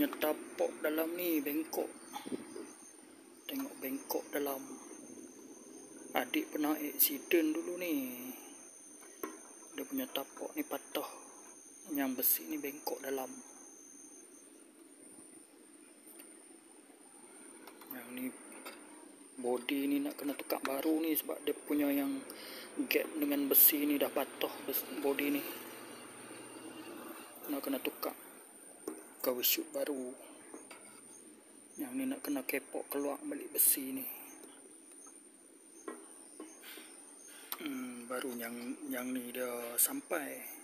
punya tapak dalam ni bengkok. Tengok bengkok dalam. Adik pernah accident dulu ni. Dia punya tapak ni patah. Yang besi ni bengkok dalam. Yang ni body ni nak kena tukar baru ni sebab dia punya yang gap dengan besi ni dah patah body ni. Nak kena tukar cover shoot baru. Yang ni nak kena kepok keluar balik besi ni. Baru yang ni dia sampai.